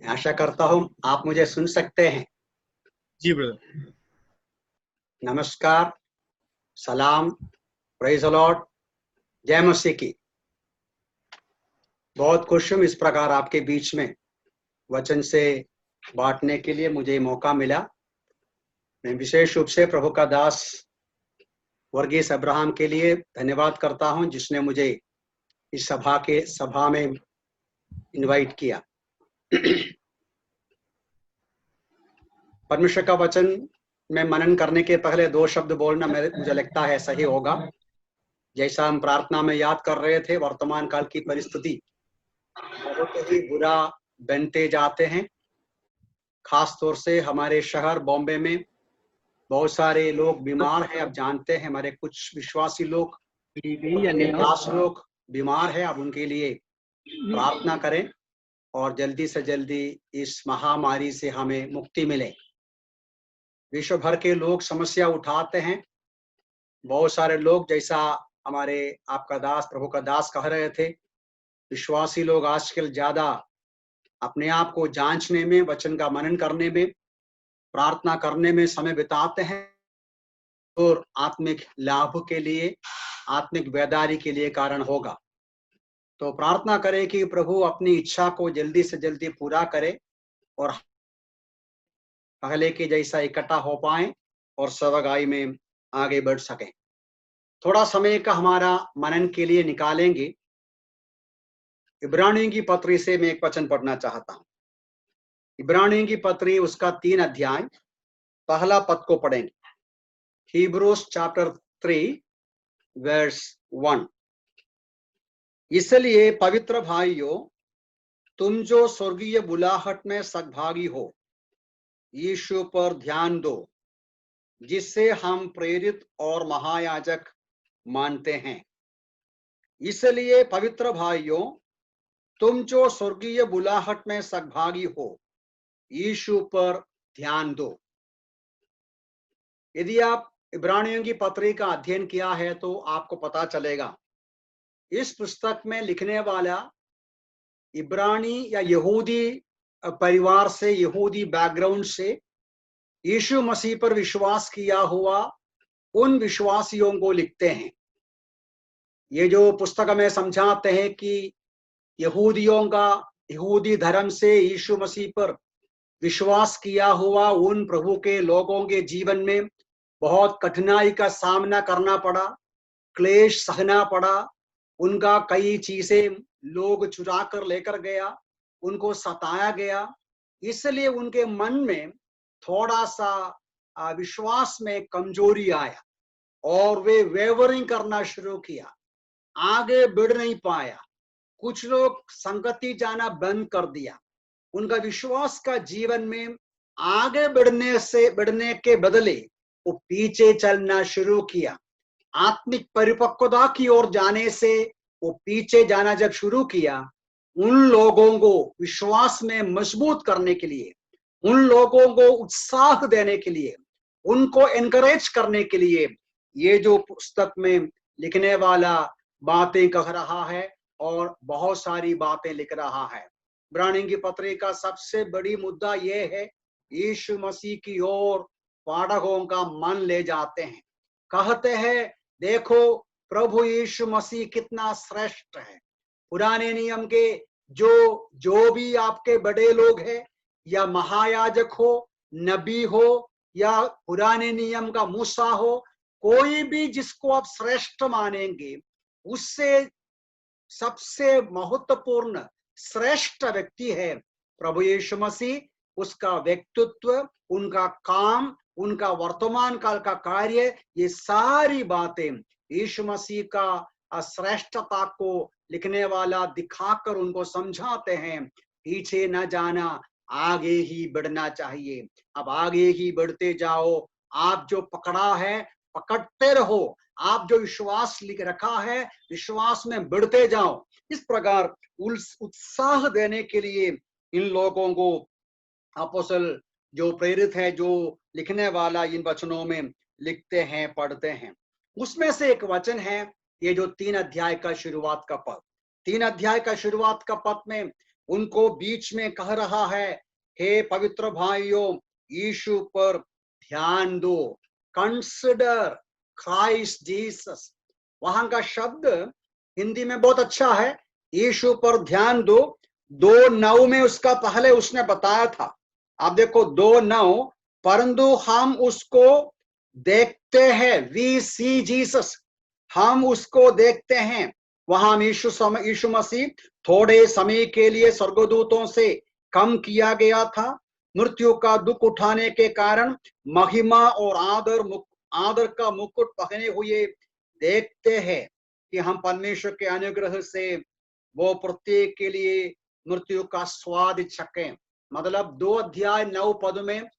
आशा करता हूं आप मुझे सुन सकते हैं। जी ब्रदर। नमस्कार, सलाम, प्रेज द लॉर्ड, जय मसीह की। बहुत खुश हूं इस प्रकार आपके बीच में वचन से बांटने के लिए मुझे मौका मिला। मैं विशेष रूप से प्रभु का दास वर्गीस अब्राहम के लिए धन्यवाद करता हूं, जिसने मुझे इस सभा में इनवाइट किया। परमेश्वर का वचन में मनन करने के पहले 2 शब्द बोलना मुझे लगता है सही होगा। जैसा हम प्रार्थना में याद कर रहे थे, वर्तमान काल की परिस्थिति बहुत ही बुरा बनते जाते हैं। खास तौर से हमारे शहर बॉम्बे में बहुत सारे लोग बीमार हैं। अब जानते हैं हमारे कुछ विश्वासी लोग, खास लोग बीमार हैं। अब उनके लिए प्रार्थना करें और जल्दी से जल्दी इस महामारी से हमें मुक्ति मिले। विश्व भर के लोग समस्या उठाते हैं। बहुत सारे लोग, जैसा हमारे आपका दास प्रभु का दास कह रहे थे, विश्वासी लोग आजकल ज्यादा अपने आप को जांचने में, वचन का मनन करने में, प्रार्थना करने में समय बिताते हैं और आत्मिक लाभ के लिए, आत्मिक बेदारी के लिए कारण होगा। तो प्रार्थना करें कि प्रभु अपनी इच्छा को जल्दी से जल्दी पूरा करे और पहले के जैसा इकट्ठा हो पाए और सवगाई में आगे बढ़ सके। थोड़ा समय का हमारा मनन के लिए निकालेंगे। इब्रानियों की पत्री से मैं एक वचन पढ़ना चाहता हूं। इब्रानियों की पत्री उसका 3 अध्याय पहला पद को पढ़ेंगे। Hebrews chapter 3 verse 1। इसलिए पवित्र भाइयों, तुम जो स्वर्गीय बुलाहट में सहभागी हो, यीशु पर ध्यान दो, जिससे हम प्रेरित और महायाजक मानते हैं। इसलिए पवित्र भाइयों, तुम जो स्वर्गीय बुलाहट में सहभागी हो, यीशु पर ध्यान दो। यदि आप इब्रानियों की पत्री का अध्ययन किया है तो आपको पता चलेगा, इस पुस्तक में लिखने वाला इब्रानी या यहूदी परिवार से, यहूदी बैकग्राउंड से यीशु मसीह पर विश्वास किया हुआ उन विश्वासियों को लिखते हैं। ये जो पुस्तक में समझाते हैं कि यहूदियों का, यहूदी धर्म से यीशु मसीह पर विश्वास किया हुआ उन प्रभु के लोगों के जीवन में बहुत कठिनाई का सामना करना पड़ा, क्लेश सहना पड़ा। उनका कई चीजें लोग चुरा कर लेकर गया, उनको सताया गया। इसलिए उनके मन में थोड़ा सा विश्वास में कमजोरी आया और वे वेवरिंग करना शुरू किया, आगे बढ़ नहीं पाया। कुछ लोग संगति जाना बंद कर दिया। उनका विश्वास का जीवन में आगे बढ़ने के बदले वो पीछे चलना शुरू किया। आत्मिक परिपक्वता की ओर जाने से वो पीछे जाना जब शुरू किया, उन लोगों को विश्वास में मजबूत करने के लिए, उन लोगों को उत्साह देने के लिए, उनको एनकरेज करने के लिए ये जो पुस्तक में लिखने वाला बातें कह रहा है और बहुत सारी बातें लिख रहा है। इब्रानियों की पत्री का सबसे बड़ी मुद्दा यह है, यीशु मसीह की ओर पाठकों का मन ले जाते हैं। कहते हैं, देखो प्रभु यीशु मसीह कितना श्रेष्ठ है। पुराने नियम के जो भी आपके बड़े लोग हैं, या महायाजक हो, नबी हो, या पुराने नियम का मूसा हो, कोई भी जिसको आप श्रेष्ठ मानेंगे, उससे सबसे महत्वपूर्ण श्रेष्ठ व्यक्ति है प्रभु यीशु मसीह। उसका व्यक्तित्व, उनका काम, उनका वर्तमान काल का कार्य, ये सारी बातें यीशु मसीह का श्रेष्ठता को लिखने वाला दिखाकर उनको समझाते हैं। पीछे न जाना, आगे ही बढ़ना चाहिए। अब आगे ही बढ़ते जाओ। आप जो पकड़ा है पकड़ते रहो। आप जो विश्वास लिख रखा है, विश्वास में बढ़ते जाओ। इस प्रकार उत्साह देने के लिए इन लोगों को अपोस्तल जो प्रेरित है, जो लिखने वाला इन वचनों में लिखते हैं, पढ़ते हैं। उसमें से एक वचन है ये जो 3 अध्याय का शुरुआत का पद। 3 अध्याय का शुरुआत का पद में उनको बीच में कह रहा है, हे पवित्र भाइयों, यीशु पर ध्यान दो, कंसिडर क्राइस्ट जीसस। वहां का शब्द हिंदी में बहुत अच्छा है, यीशु पर ध्यान दो। 2:9 में उसका पहले उसने बताया था, आप देखो 2:9, परंतु हम उसको देखते हैं, वी सी जीसस, हम उसको देखते हैं। वहां यीशु मसीह थोड़े समय के लिए स्वर्गदूतों से कम किया गया था, मृत्यु का दुख उठाने के कारण महिमा और आदर का मुकुट पहने हुए देखते हैं कि हम परमेश्वर के अनुग्रह से वो प्रत्येक के लिए मृत्यु का स्वाद चखें। मतलब 2:9 में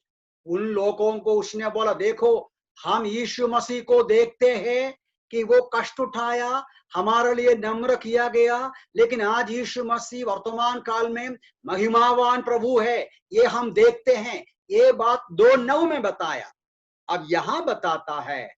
उन लोगों को उसने बोला, देखो हम यीशु मसीह को देखते हैं कि वो कष्ट उठाया, हमारे लिए नम्र किया गया, लेकिन आज यीशु मसीह वर्तमान काल में महिमावान प्रभु है, ये हम देखते हैं। ये बात 2:9 में बताया। अब यहां बताता है,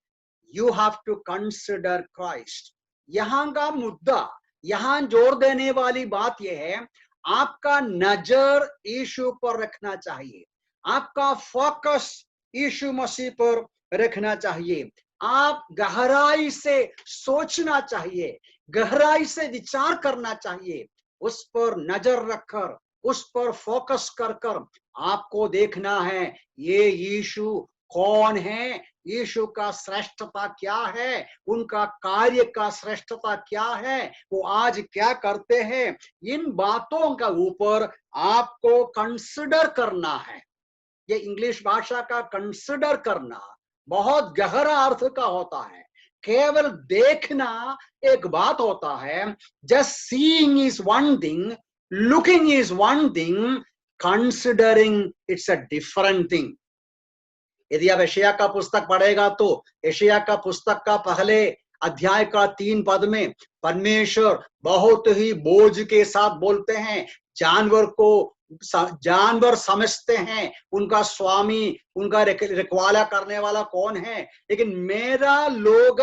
you have to consider Christ. यहां का मुद्दा, यहां जोर देने वाली बात यह है, आपका नजर यीशु पर रखना चाहिए, आपका फोकस यीशु मसीह पर रखना चाहिए। आप गहराई से सोचना चाहिए, गहराई से विचार करना चाहिए, उस पर नजर रखकर, उस पर फोकस कर कर आपको देखना है ये यीशु कौन है, यीशु का श्रेष्ठता क्या है, उनका कार्य का श्रेष्ठता क्या है, वो आज क्या करते हैं। इन बातों का ऊपर आपको कंसिडर करना है। ये इंग्लिश भाषा का कंसिडर करना बहुत गहरा अर्थ का होता है। केवल देखना एक बात होता है, just seeing is one thing, looking is one thing, considering it's a different thing. यदि आप एशिया का पुस्तक पढ़ेगा तो एशिया का पुस्तक का पहले अध्याय का 3 पद में परमेश्वर बहुत ही बोझ के साथ बोलते हैं, जानवर समझते हैं उनका स्वामी, उनका रखवाला करने वाला कौन है, लेकिन मेरा लोग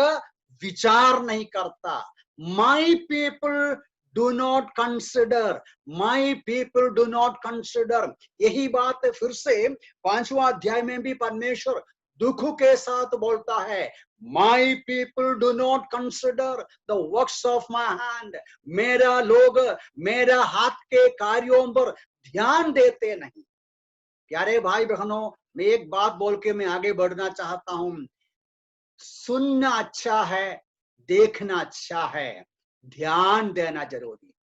विचार नहीं करता। My people do not consider, my people do not consider. यही बात फिर से 5वां अध्याय में भी परमेश्वर दुख के साथ बोलता है, my people do not consider the works of my hand. मेरा लोग मेरा हाथ के कार्यों पर ध्यान देते नहीं। प्यारे भाई बहनों, मैं एक बात बोल के मैं आगे बढ़ना चाहता हूं। सुनना अच्छा है, देखना अच्छा है, ध्यान देना जरूरी।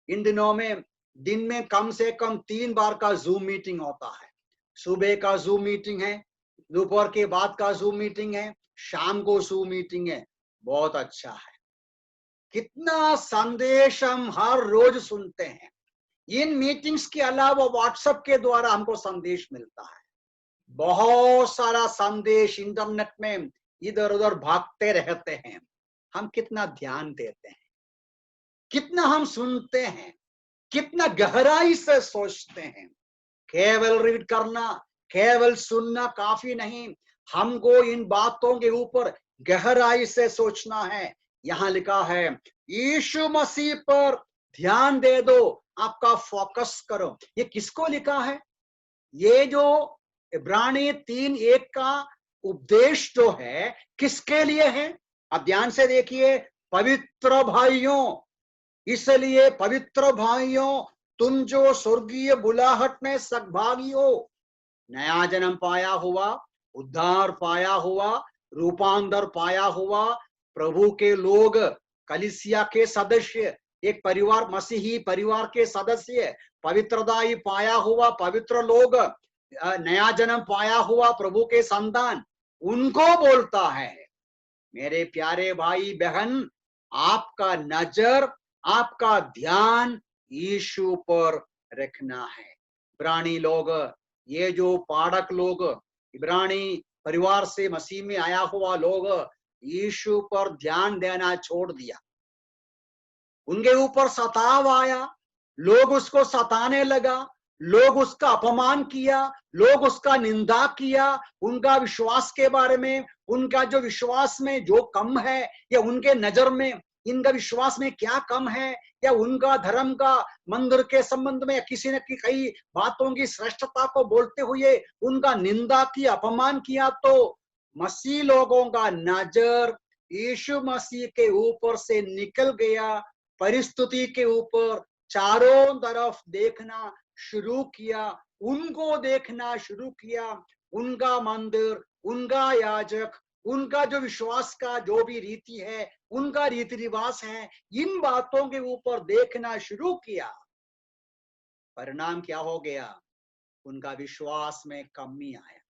इन दिनों में दिन में कम से कम 3 बार का जूम मीटिंग होता है। सुबह का जूम मीटिंग है, दोपहर के बाद का जूम मीटिंग है, शाम को जूम मीटिंग है। बहुत अच्छा है। कितना संदेश हम हर रोज सुनते हैं। इन मीटिंग्स के अलावा व्हाट्सएप के द्वारा हमको संदेश मिलता है। बहुत सारा संदेश इंटरनेट में इधर उधर भागते रहते हैं। हम कितना ध्यान देते हैं, कितना हम सुनते हैं, कितना गहराई से सोचते हैं। केवल रीड करना, केवल सुनना काफी नहीं, हमको इन बातों के ऊपर गहराई से सोचना है। यहां लिखा है, यीशु मसीह पर ध्यान दे दो, आपका फोकस करो। ये किसको लिखा है? ये जो इब्रानी 3:1 का उपदेश जो है, किसके लिए है? अब ध्यान से देखिए, पवित्र भाइयों, इसलिए पवित्र भाइयों, तुम जो स्वर्गीय बुलाहट में सहभागी हो, नया जन्म पाया हुआ, उद्धार पाया हुआ, रूपांतर पाया हुआ प्रभु के लोग, कलीसिया के सदस्य, एक परिवार, मसीही परिवार के सदस्य, पवित्रदाई पाया हुआ पवित्र लोग, नया जन्म पाया हुआ प्रभु के संतान, उनको बोलता है, मेरे प्यारे भाई बहन, आपका नजर, आपका ध्यान यीशु पर रखना है। इब्रानी लोग, ये जो पाठक लोग, इब्रानी परिवार से मसीह में आया हुआ लोग, यीशु पर ध्यान देना छोड़ दिया। उनके ऊपर सताव आया, लोग उसको सताने लगा, लोग उसका अपमान किया, लोग उसका निंदा किया, उनका विश्वास के बारे में, उनका जो विश्वास में जो कम है या उनके नजर में इनका विश्वास में क्या कम है, या उनका धर्म का मंदिर के संबंध में किसी न कई बातों की श्रेष्ठता को बोलते हुए उनका निंदा की, अपमान किया, तो मसीह लोगों का नजर यीशु मसीह के ऊपर से निकल गया, परिस्थिति के ऊपर चारों तरफ देखना शुरू किया, उनको देखना शुरू किया, उनका मंदिर, उनका याजक, उनका जो विश्वास का जो भी रीति है, उनका रीति रिवाज है, इन बातों के ऊपर देखना शुरू किया। परिणाम क्या हो गया? उनका विश्वास में कमी आया,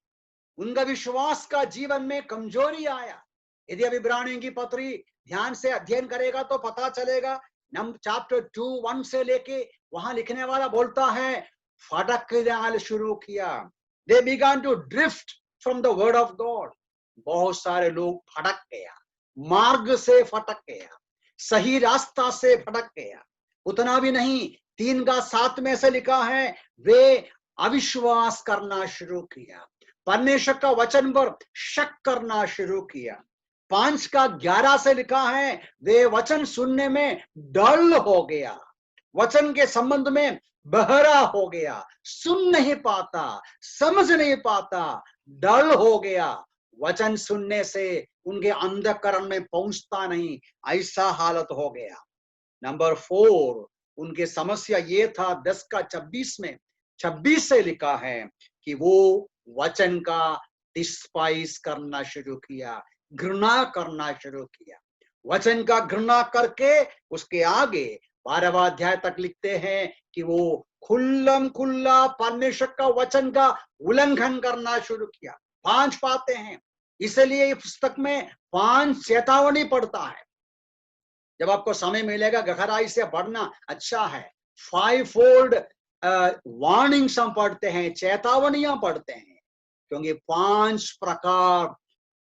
उनका विश्वास का जीवन में कमजोरी आया। यदि अब इब्रानियों की पत्री ध्यान से अध्ययन करेगा तो पता चलेगा, चैप्टर 2:1 से लेके वहां लिखने वाला बोलता है, फटकना शुरू किया। They began to drift from the word of God. बहुत सारे लोग फटक गया, मार्ग से फटक गया, सही रास्ता से फटक गया। उतना भी नहीं, 3:7 में से लिखा है, वे अविश्वास करना शुरू किया, परमेश्वर का वचन पर शक करना शुरू किया। 5:11 से लिखा है, वे वचन सुनने में डल हो गया, वचन के संबंध में बहरा हो गया, सुन नहीं पाता, समझ नहीं पाता, डल हो गया। वचन सुनने से उनके अंधकरण में पहुंचता नहीं, ऐसा हालत हो गया। नंबर 4, उनके समस्या ये था, 10:26 में 26 से लिखा है कि वो वचन का डिस्पाइज करना शुरू किया, घृणा करना शुरू किया। वचन का घृणा करके उसके आगे 12वां अध्याय तक लिखते हैं कि वो खुल्लम खुल्ला परमेश्वर का वचन का उल्लंघन करना शुरू किया। 5 बातें हैं, इसलिए इस पुस्तक में 5 चेतावनी पड़ता है। जब आपको समय मिलेगा गहराई से पढ़ना अच्छा है। 5-fold वार्निंग्स हम पढ़ते हैं, चेतावनियां पढ़ते हैं, क्योंकि 5 प्रकार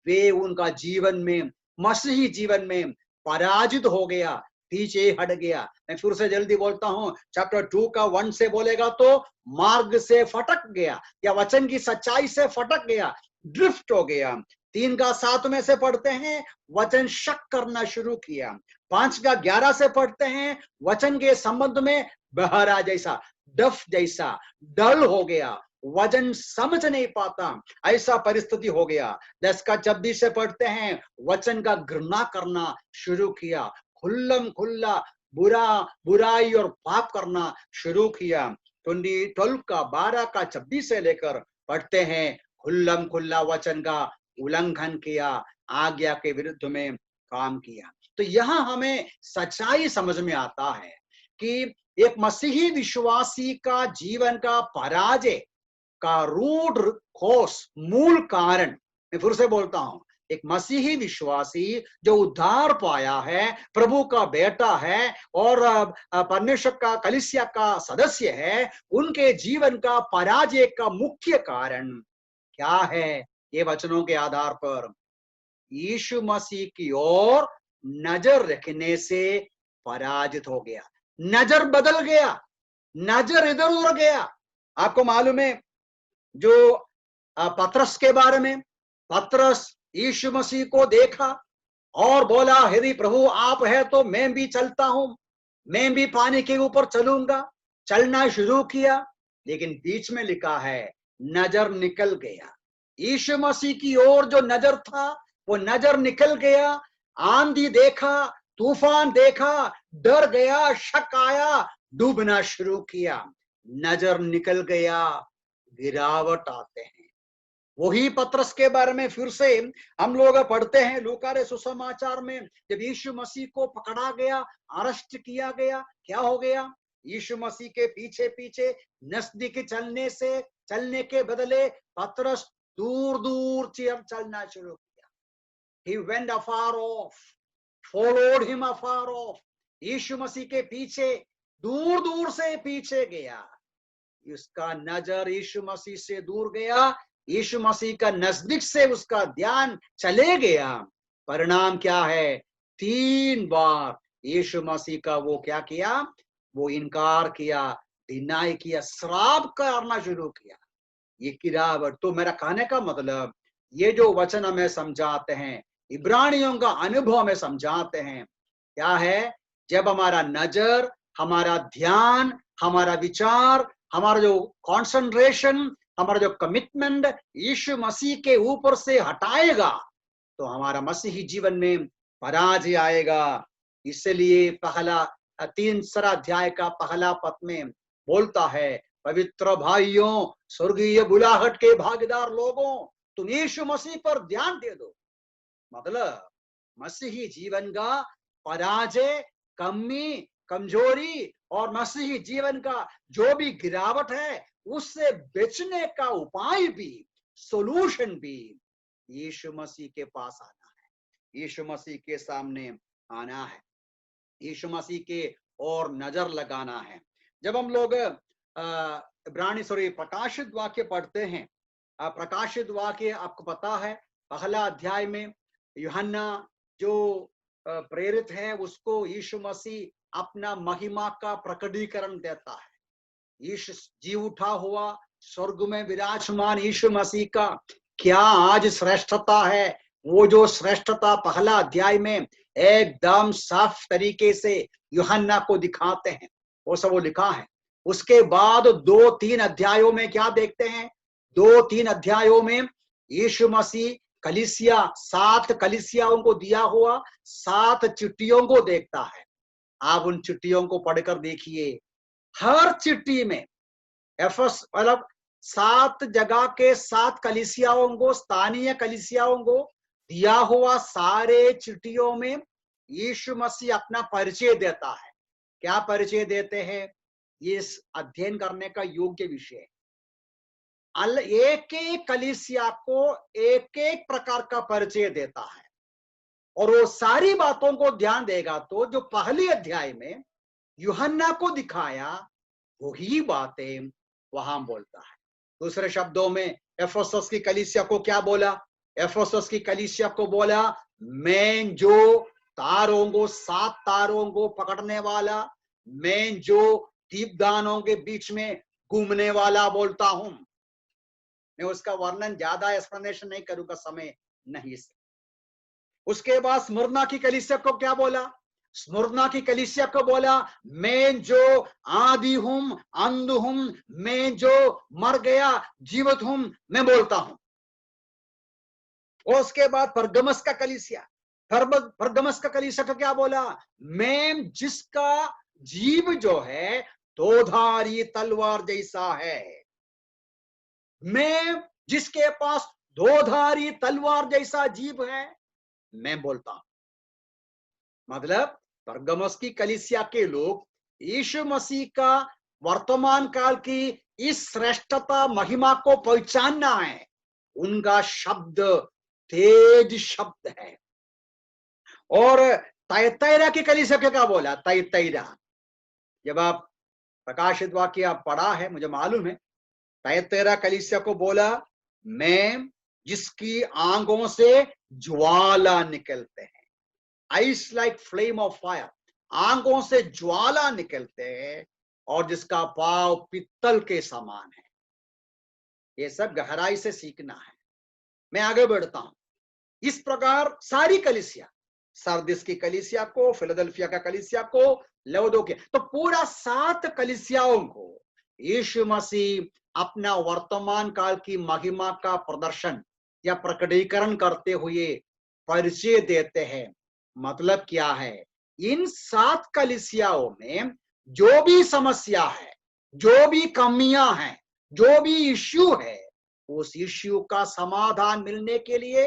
वे उनका जीवन में, मसीही जीवन में पराजित हो गया, पीछे हट गया। मैं फिर से जल्दी बोलता हूं, चैप्टर 2:1 से बोलेगा तो मार्ग से फटक गया, या वचन की सच्चाई से फटक गया, ड्रिफ्ट हो गया। 3:7 में से पढ़ते हैं, वचन शक करना शुरू किया। 5:11 से पढ़ते हैं, वचन के संबंध में बहरा जैसा, डफ जैसा, डल हो गया, वचन समझ नहीं पाता, ऐसा परिस्थिति हो गया। 10:26 से पढ़ते हैं, वचन का घृणा करना शुरू किया, खुल्लम खुल्ला बुराई और पाप करना शुरू किया। 12:26 से लेकर पढ़ते हैं, खुल्लम खुल्ला वचन का उल्लंघन किया, आज्ञा के विरुद्ध में काम किया। तो यहां हमें सच्चाई समझ में आता है कि एक मसीही विश्वासी का जीवन का पराजय का रूट कॉज, मूल कारण, मैं फिर से बोलता हूं, एक मसीही विश्वासी जो उद्धार पाया है, प्रभु का बेटा है और परमेश्वर का कलीसिया का सदस्य है, उनके जीवन का पराजय का मुख्य कारण क्या है? ये वचनों के आधार पर यीशु मसीह की ओर नजर रखने से पराजित हो गया, नजर बदल गया, नजर इधर उधर गया। आपको मालूम है जो पतरस के बारे में, पतरस यीशु मसीह को देखा और बोला, यदि प्रभु आप है तो मैं भी चलता हूं, मैं भी पानी के ऊपर चलूंगा, चलना शुरू किया। लेकिन बीच में लिखा है, नजर निकल गया। यीशु मसीह की ओर जो नजर था वो नजर निकल गया। आंधी देखा, तूफान देखा, डर गया, शक आया, डूबना शुरू किया, नजर निकल गया, गिरावट आते हैं। वही पतरस के बारे में फिर से हम लोग पढ़ते हैं लूका रे सुसमाचार में, जब यीशु मसीह को पकड़ा गया, अरेस्ट किया गया, क्या हो गया? यीशु मसीह के पीछे पीछे नजदीक चलने के बदले पतरस दूर दूर चलना शुरू किया। He went afar off, followed him afar off. यीशु मसीह के पीछे दूर दूर से पीछे गया। उसका नजर यीशु मसीह से दूर गया, यीशु मसीह का नजदीक से उसका ध्यान चले गया। परिणाम क्या है? 3 बार यीशु मसीह का वो क्या किया? वो इनकार किया, डिनाई किया, श्राप करना शुरू किया। ये गिरावट। तो मेरा कहने का मतलब, ये जो वचन हमें समझाते हैं, इब्रानियों का अनुभव हमें समझाते हैं, क्या है? जब हमारा नजर, हमारा ध्यान, हमारा विचार, हमारा जो कंसंट्रेशन, हमारा जो कमिटमेंट यीशु मसीह के ऊपर से हटाएगा तो हमारा मसीही जीवन में पराजय आएगा। इसलिए पहला 3 अध्याय का पहला पद में बोलता है, पवित्र भाइयों, स्वर्गीय बुलाहट के भागीदार लोगों, तुम यीशु मसीह पर ध्यान दे दो। मतलब मसीही जीवन का पराजय, कमी, कमजोरी और मसीही जीवन का जो भी गिरावट है उससे बचने का उपाय भी, सॉल्यूशन भी यीशु मसीह के पास आना है, यीशु मसीह के सामने आना है, यीशु मसीह के और नजर लगाना है। जब हम लोग प्रकाशित वाक्य पढ़ते हैं, प्रकाशित वाक्य आपको पता है पहला अध्याय में यूहन्ना जो प्रेरित है उसको यीशु मसीह अपना महिमा का प्रकटीकरण देता है। यीशु जी उठा हुआ स्वर्ग में विराजमान यीशु मसीह का क्या आज श्रेष्ठता है, वो जो श्रेष्ठता पहला अध्याय में एकदम साफ तरीके से यूहन्ना को दिखाते हैं, वो सब वो लिखा है। उसके बाद 2-3 अध्यायों में क्या देखते हैं? 2-3 अध्यायों में यीशु मसीह कलीसिया 7 कलीसियाओं को दिया हुआ 7 चिट्ठियों को देखता है। आप उन चिट्ठियों को पढ़कर देखिए, हर चिट्ठी में एफएस मतलब 7 जगह के 7 कलीसियाओं को, स्थानीय कलीसियाओं को दिया हुआ सारे चिट्ठियों में यीशु मसीह अपना परिचय देता है। क्या परिचय देते हैं? इस अध्ययन करने का योग्य विषय है। एक एक कलीसिया को एक एक प्रकार का परिचय देता है और वो सारी बातों को ध्यान देगा तो जो पहले अध्याय में यूहन्ना को दिखाया वही बातें वहां बोलता है। दूसरे शब्दों में एफेसस की कलीसिया को क्या बोला? एफेसस की कलीसिया को बोला, मैं जो तारों को 7 तारों को पकड़ने वाला, मैं जो दीपदानों के बीच में घूमने वाला बोलता हूं। मैं उसका वर्णन ज्यादा एक्सप्लेनेशन नहीं करूंगा, समय नहीं से। उसके बाद स्मुरना की कलीसिया को क्या बोला? स्मुरना की कलीसिया को बोला, मैं जो आदि हूं, अंध हूं, मैं जो मर गया जीवित हूं, मैं बोलता हूं। और उसके बाद परगमस का कलीसिया, परगमस का कलीसिया को क्या बोला? मैं जिसका जीव जो है 2धारी तलवार जैसा है, मैं जिसके पास 2धारी तलवार जैसा जीव है, मैं बोलता हूं। मतलब परगमस की कलीसिया के लोग यीशु मसीह का वर्तमान काल की इस श्रेष्ठता महिमा को पहचानना है। उनका शब्द तेज शब्द है। और तैतैरा की कलीसिया को क्या बोला? तैतैरा, जब आप प्रकाशित वाक्य आप पढ़ा है, मुझे मालूम है, तैतैरा कलीसिया को बोला, मैं जिसकी आंखों से ज्वाला निकलते हैं, ice like flame of fire, आंखों से ज्वाला निकलते हैं, और जिसका पाव पित्तल के समान है। ये सब गहराई से सीखना है। मैं आगे बढ़ता हूं। इस प्रकार सारी कलीसिया, सरदिस की कलीसिया को, फिलाडेल्फिया का कलीसिया को, लौदोकिया, तो पूरा 7 कलीसियाओं को यीशु मसीह अपना वर्तमान काल की महिमा का प्रदर्शन या प्रकटीकरण करते हुए परिचय देते हैं। मतलब क्या है? इन 7 कलीसियाओं में जो भी समस्या है, जो भी कमियां हैं, जो भी इश्यू है, उस इश्यू का समाधान मिलने के लिए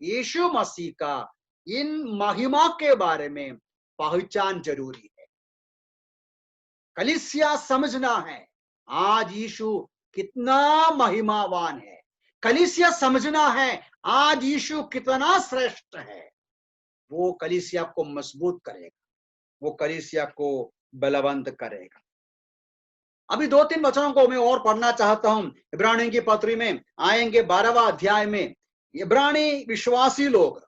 यीशु मसीह का इन महिमा के बारे में पहचान जरूरी है। कलीसिया समझना है आज यीशु कितना महिमावान है। कलीसिया समझना है आज यीशु कितना श्रेष्ठ है। वो कलीसिया को मजबूत करेगा, वो कलीसिया को बलवंत करेगा। अभी 2-3 वचनों को मैं और पढ़ना चाहता हूं। इब्रानियों की पत्री में आएंगे 12वां अध्याय में। इब्रानी विश्वासी लोग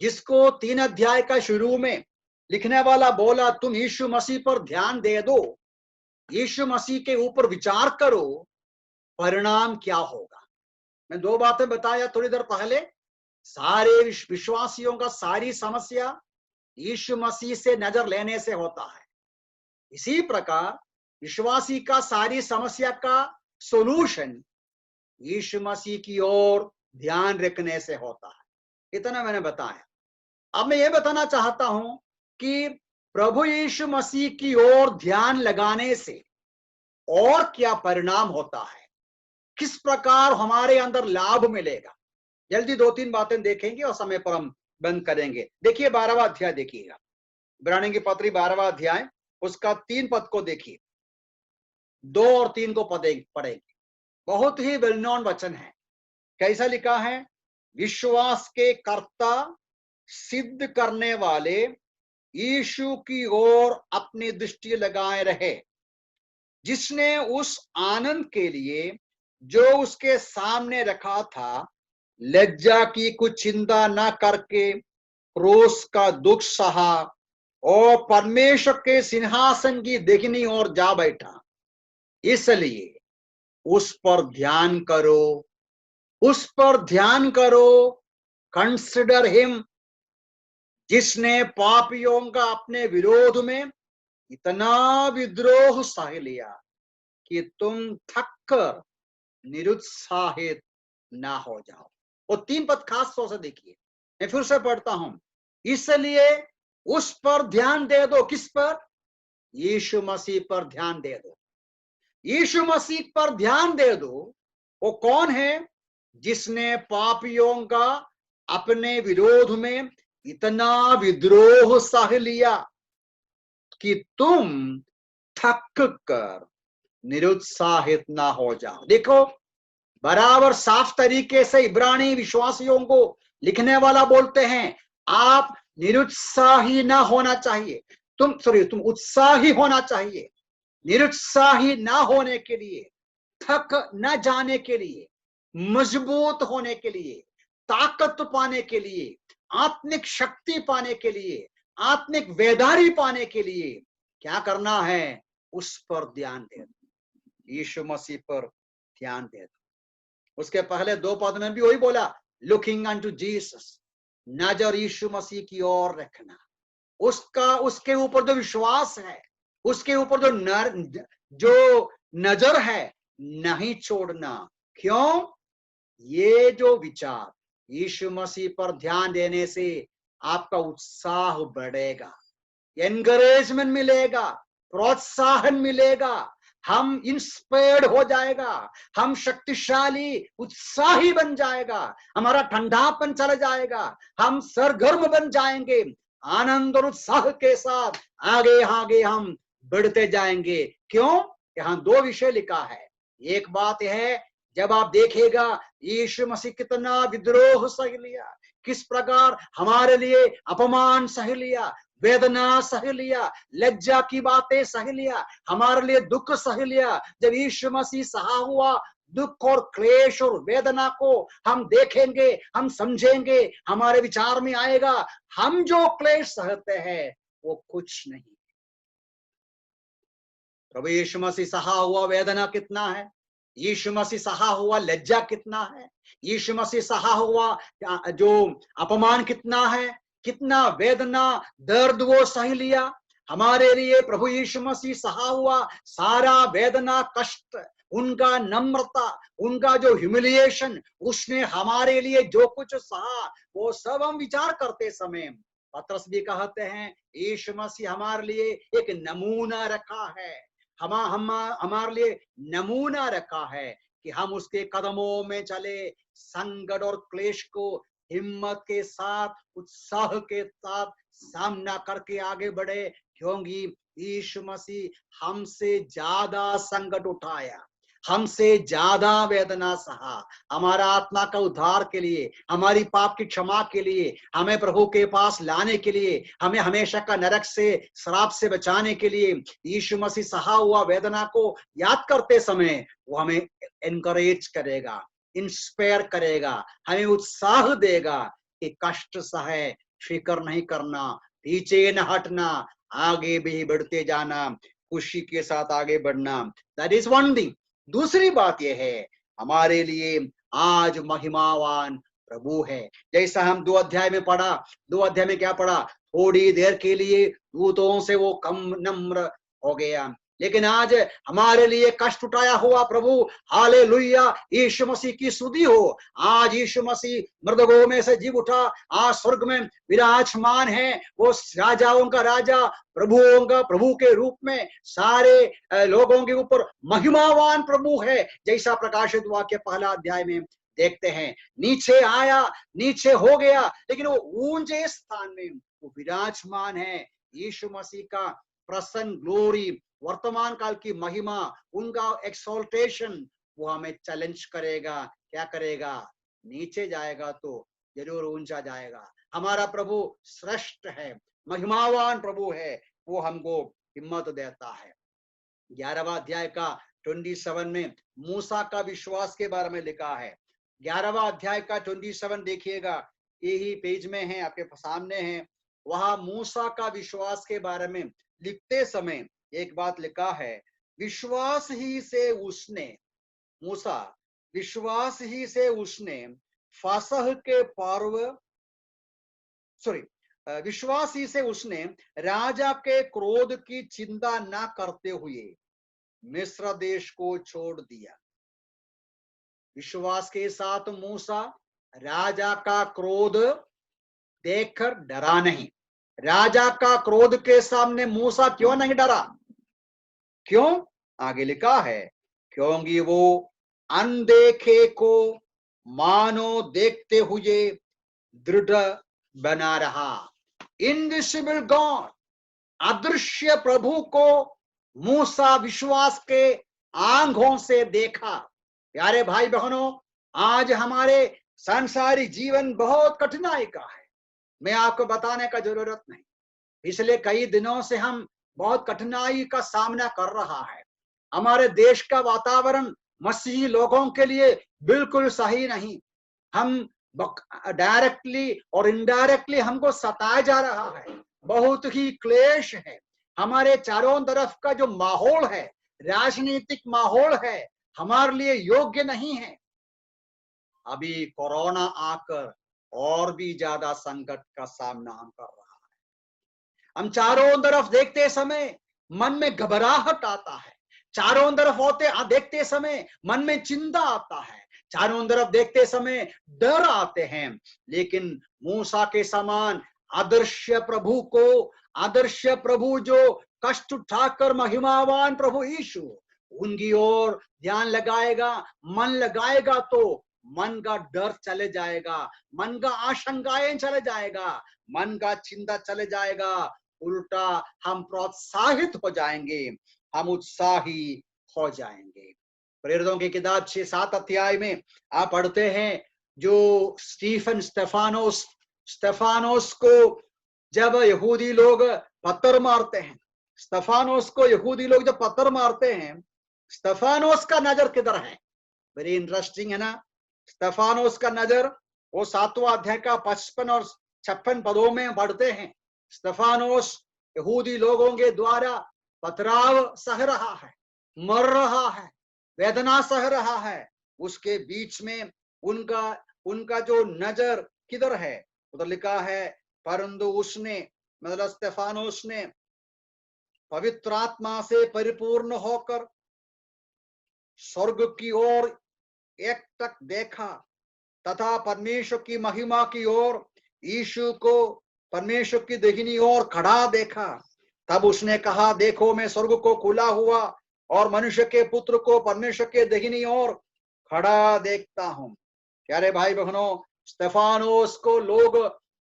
जिसको 3 अध्याय का शुरू में लिखने वाला बोला, तुम यीशु मसीह पर ध्यान दे दो, यीशु मसीह के ऊपर विचार करो, परिणाम क्या होगा। मैं 2 बातें बताया थोड़ी देर पहले। सारे विश्वासियों का सारी समस्या यीशु मसीह से नजर लेने से होता है। इसी प्रकार विश्वासी का सारी समस्या का सोल्यूशन यीशु मसीह की ओर ध्यान रखने से होता है। इतना मैंने बताया। अब मैं ये बताना चाहता हूं कि प्रभु यीशु मसीह की ओर ध्यान लगाने से और क्या परिणाम होता है, किस प्रकार हमारे अंदर लाभ मिलेगा। जल्दी 2-3 बातें देखेंगे और समय पर हम बंद करेंगे। देखिए 12वां अध्याय देखिएगा, इब्रानी की पत्री 12वां अध्याय, उसका 3 पद को देखिए, 2 और 3 को पढ़ेंगे। बहुत ही वेल नोन वचन है। कैसा लिखा है? विश्वास के कर्ता सिद्ध करने वाले यीशु की ओर अपनी दृष्टि लगाए रहे, जिसने उस आनंद के लिए जो उसके सामने रखा था लज्जा की कुछ चिंता न करके क्रूस का दुख सहा और परमेश्वर के सिंहासन की देखनी ओर जा बैठा। इसलिए उस पर ध्यान करो, उस पर ध्यान करो। कंसिडर हिम, जिसने पापियों का अपने विरोध में इतना विद्रोह सह लिया कि तुम थक कर निरुत्साहित ना हो जाओ। वो 3 पद खास तौर से देखिए, मैं फिर से पढ़ता हूं। इसलिए उस पर ध्यान दे दो। किस पर? यीशु मसीह पर ध्यान दे दो। यीशु मसीह पर ध्यान दे दो। वो कौन है? जिसने पापियों का अपने विरोध में इतना विद्रोह सह लिया कि तुम थक कर निरुत्साहित ना हो जाओ। देखो, बराबर साफ तरीके से इब्रानी विश्वासियों को लिखने वाला बोलते हैं, आप निरुत्साही ना होना चाहिए, तुम उत्साही होना चाहिए। निरुत्साही ना होने के लिए, थक न जाने के लिए, मजबूत होने के लिए, ताकत पाने के लिए, आत्मिक शक्ति पाने के लिए, आत्मिक वेदारी पाने के लिए क्या करना है? उस पर ध्यान दे दो, यीशु मसीह पर ध्यान दे दो। उसके पहले 2 पद में भी वही बोला, लुकिंग अनटू जीसस, नजर यीशु मसीह की ओर रखना। उसके ऊपर जो विश्वास है, उसके ऊपर जो नजर है, नहीं छोड़ना। क्यों? ये जो विचार, यीशु मसीह पर ध्यान देने से आपका उत्साह बढ़ेगा, एनकरेजमेंट मिलेगा, प्रोत्साहन मिलेगा, हम इंस्पायर्ड हो जाएगा, हम शक्तिशाली उत्साही बन जाएगा, हमारा ठंडापन चला जाएगा, हम सरगर्म बन जाएंगे, आनंद और उत्साह के साथ आगे आगे हम बढ़ते जाएंगे। क्यों? यहाँ 2 विषय लिखा है। एक बात है, जब आप देखेगा यीशु मसीह कितना विद्रोह सह लिया, किस प्रकार हमारे लिए अपमान सह लिया, वेदना सह लिया, लज्जा की बातें सह लिया, हमारे लिए दुख सह लिया। जब यीशु मसीह सहा हुआ दुख और क्लेश और वेदना को हम देखेंगे, हम समझेंगे, हमारे विचार में आएगा, हम जो क्लेश सहते हैं वो कुछ नहीं। प्रभु यीशु मसीह सहा हुआ वेदना कितना है, यीशु मसीह सहा हुआ लज्जा कितना है, यीशु मसीह सहा हुआ जो अपमान कितना है, कितना वेदना दर्द वो सह लिया हमारे लिए। प्रभु यीशु मसीह सहा हुआ सारा वेदना कष्ट, उनका नम्रता, उनका जो ह्यूमिलिएशन, उसने हमारे लिए जो कुछ सहा, वो सब हम विचार करते समय पतरस भी कहते हैं, यीशु मसीह हमारे लिए एक नमूना रखा है, हमारे लिए नमूना रखा है कि हम उसके कदमों में चले, संकट और क्लेश को हिम्मत के साथ, उत्साह के साथ सामना करके आगे बढ़े। क्योंकि यीशु मसीह हमसे ज्यादा संकट उठाया, हमसे ज्यादा वेदना सहा, हमारा आत्मा का उद्धार के लिए, हमारी पाप की क्षमा के लिए, हमें प्रभु के पास लाने के लिए, हमें हमेशा का नरक से, श्राप से बचाने के लिए यीशु मसीह सहा हुआ वेदना को याद करते समय वो हमें एनकरेज करेगा, इंस्पायर करेगा, हमें उत्साह देगा कि कष्ट सहे, फिक्र नहीं करना, पीछे न हटना, आगे भी बढ़ते जाना, खुशी के साथ आगे बढ़ना। That is one thing. दूसरी बात यह है, हमारे लिए आज महिमावान प्रभु है। जैसा हम 2 अध्याय में पढ़ा, 2 अध्याय में क्या पढ़ा, थोड़ी देर के लिए दूतों से वो कम नम्र हो गया, लेकिन आज हमारे लिए कष्ट उठाया हुआ प्रभु, हालेलुया, यीशु मसीह की स्तुति हो। आज यीशु मसीह मृतकों में से जी उठा, आज स्वर्ग में विराजमान है, वो राजाओं का राजा, प्रभुओं का प्रभु के रूप में सारे लोगों के ऊपर महिमावान प्रभु है, जैसा प्रकाशित वाक्य 1 अध्याय में देखते हैं। नीचे आया, नीचे हो गया, लेकिन वो ऊंचे स्थान में वो विराजमान है। यीशु मसीह का प्रसन्न ग्लोरी, वर्तमान काल की महिमा, उनका एक्सोल्टेशन, वो हमें चैलेंज करेगा। क्या करेगा? नीचे जाएगा तो जरूर ऊंचा जाएगा। हमारा प्रभु श्रेष्ठ है, महिमावान प्रभु है, वो हमको हिम्मत देता है। 11वां अध्याय का 27 में मूसा का विश्वास के बारे में लिखा है। 11वां अध्याय का 27 देखिएगा, यही पेज में है, आपके सामने है। वहां मूसा का विश्वास के बारे में लिखते समय एक बात लिखा है, विश्वास ही से उसने, मूसा विश्वास ही से उसने फसह के पर्व, विश्वास ही से उसने राजा के क्रोध की चिंता न करते हुए मिस्र देश को छोड़ दिया। विश्वास के साथ मूसा राजा का क्रोध देखकर डरा नहीं। राजा का क्रोध के सामने मूसा क्यों नहीं डरा? क्यों? आगे लिखा है, क्योंकि वो अनदेखे को मानो देखते हुए दृढ़ बना रहा। इनविजिबल गॉड, अदृश्य प्रभु को मूसा विश्वास के आंखों से देखा। प्यारे भाई बहनों, आज हमारे सांसारिक जीवन बहुत कठिनाई का है, मैं आपको बताने का जरूरत नहीं। पिछले कई दिनों से हम बहुत कठिनाई का सामना कर रहा है। हमारे देश का वातावरण मसीही लोगों के लिए बिल्कुल सही नहीं। हम डायरेक्टली और इनडायरेक्टली हमको सताया जा रहा है, बहुत ही क्लेश है। हमारे चारों तरफ का जो माहौल है, राजनीतिक माहौल है, हमारे लिए योग्य नहीं है। अभी कोरोना आकर और भी ज्यादा संकट का सामना हम कर रहा है। हम चारों तरफ देखते समय मन में घबराहट आता है, चारों तरफ होते देखते समय मन में चिंता आता है, चारों तरफ देखते समय डर आते हैं। लेकिन मूसा के समान अदृश्य प्रभु को, अदृश्य प्रभु जो कष्ट उठाकर महिमावान प्रभु यीशु, उनकी ओर ध्यान लगाएगा, मन लगाएगा तो मन का डर चले जाएगा, मन का आशंकाएं चले जाएगा, मन का चिंता चले जाएगा। उल्टा हम प्रोत्साहित हो जाएंगे, हम उत्साही हो जाएंगे। प्रेरितों की किताब 6-7 अध्याय में आप पढ़ते हैं, जो स्टेफानोस को जब यहूदी लोग पत्थर मारते हैं, स्टेफानोस को यहूदी लोग जब पत्थर मारते हैं, स्टेफानोस का नजर किधर है? वेरी इंटरेस्टिंग है ना। स्टेफानोस का नजर वो 7वां अध्याय का 55 और 56 पदों में बढ़ते हैं। स्टेफानोस यहूदी लोगों के द्वारा पथराव सह रहा है, मर रहा है, वेदना सह रहा है। उसके बीच में उनका जो नजर किधर है? उधर लिखा है, परंतु उसने, मतलब स्टेफानोस ने पवित्र आत्मा से परिपूर्ण होकर स्वर्ग की ओर एकटक देखा तथा परमेश्वर की महिमा की ओर यीशु को परमेश्वर की दाहिनी ओर खड़ा देखा। तब उसने कहा, देखो मैं स्वर्ग को खुला हुआ और मनुष्य के पुत्र को परमेश्वर के दाहिनी ओर खड़ा देखता हूं। प्यारे भाई बहनों, स्टेफानोस को लोग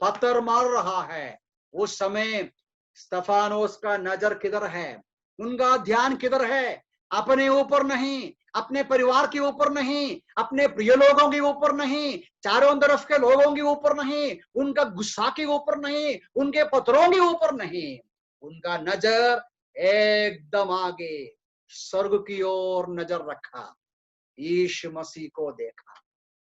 पत्थर मार रहा है, उस समय स्टेफानोस का नजर किधर है? उनका ध्यान किधर है? अपने ऊपर नहीं, अपने परिवार के ऊपर नहीं, अपने प्रिय लोगों के ऊपर नहीं, चारों तरफ के लोगों के ऊपर नहीं, उनका गुस्सा के ऊपर नहीं, उनके पत्थरों के ऊपर नहीं, उनका नजर एकदम आगे स्वर्ग की ओर नजर रखा। यीशु मसीह को देखा,